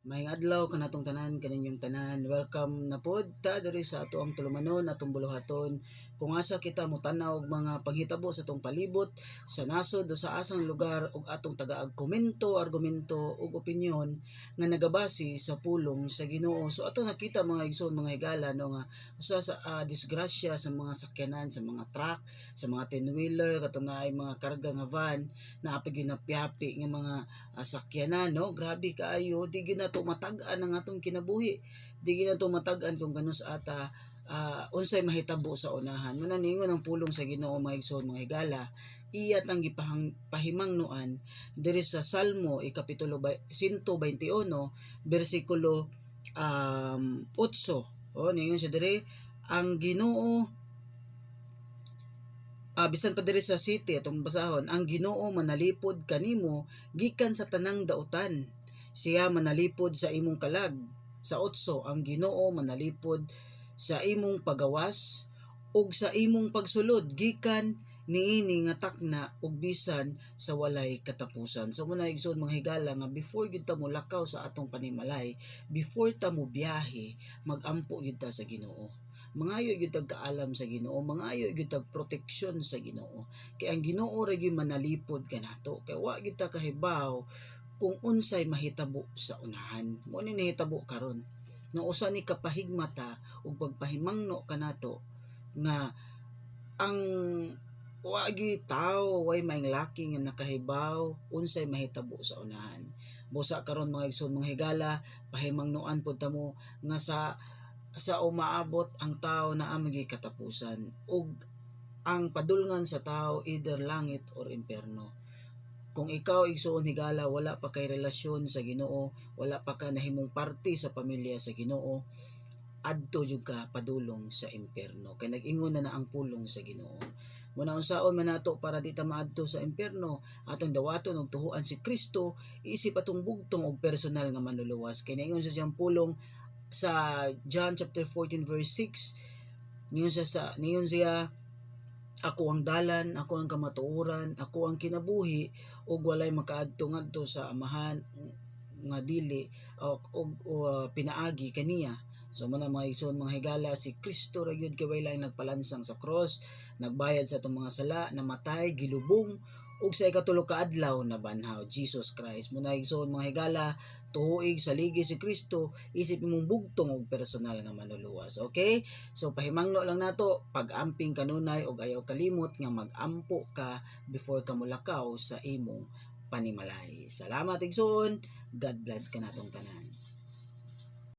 Maayong adlaw kanatong tanan kaninyong tanan. Welcome na pod ta diri sa ato ang tulumanon atong buluhaton. Kung asa kita motanaw og mga panghitabo sa atong palibot, sa nasod o sa asang lugar og atong tagaag komento, argumento ug opinyon nga nagabasi sa pulong sa Ginoo. So ato nakita mga igsoon mga higala no nga usa sa disgrasya sa mga sakyanan, sa mga truck, sa mga 10-wheeler katong naay mga karga nga van na apig ginapiapi nga mga sakyanan no. Grabe kaayo, di gyud nato matag-an ang atong kinabuhi, di gyud nato matag-an kung kanus ata unsay mahitabo sa unahan. Mananingon ang pulong sa Ginoo mga igsoon mga higala, iya tang gipahimangnuan diri sa Salmo kapitulo 121 bersikulo 8. Ningon siya diri, ang Ginoo bisan pa diri sa city atong basahon, ang Ginoo manalipod kanimo gikan sa tanang dautan. Siya manalipod sa imong kalag. Sa 8, ang Ginoo manalipod sa imong pagawas ug sa imong pagsulod gikan niini nga takna ug bisan sa walay katapusan. So muna igsoon mga higala nga before gyud ta mo lakaw sa atong panimalay, before ta mo biyahe, magampo gyud ta sa Ginoo. Mangayo gyud tag kaalam sa Ginoo, mangayo gyud tag proteksyon sa Ginoo. Kay ang Ginoo ra gyud manalipod kanato. Kay wa gyud ta kahibaw kung unsay mahitabo sa unahan. Mo ni nahitabo karon. No usa ni kapahigmata ug pagpahimangno kanato nga ang wa gyud tawo way maing laki nga nakahibaw unsay mahitabo sa unahan. Busa karon mga igsoon mga higala, pahimangnuan pud ta mo nga sa umaabot ang tao na amigi katapusan ug ang padulngan sa tao either langit or impierno. Kung ikaw igsoon higala wala pa kay relasyon sa Ginoo, wala pa ka nahimong parte sa pamilya sa Ginoo, adto jud ka padulong sa impierno. Kay nag-ingon na ang pulong sa Ginoo. Muna unsaon man nato para di ta maadto sa impierno, atong dawaton og tuhuan si Kristo, isip atong bugtong og personal nga manluluwas. Kay naingon sa siyang pulong sa John chapter 14 verse 6, niyon siya, ako ang dalan, ako ang kamatuoran, ako ang kinabuhi, ug walay makaadto-ngadto sa Amahan nga dili o pinaagi kaniya. So muna mga igsoon mga higala, si Kristo ra gyud kay way nagpalansang sa cross, nagbayad sa atong mga sala, namatay, gilubong ug sa ikatulo ka adlaw na banhaw, Jesus Christ. Muna igsoon mga higala, tuhoig sa ligi si Kristo, isip imong bugtong og personal nga manluluwas. Okay? So pahimangno lang nato, pag-amping kanunay og ayaw kalimot nga mag-ampo ka before ka molakaw sa imong panimalay. Salamat igsoon. God bless kanatong tanan.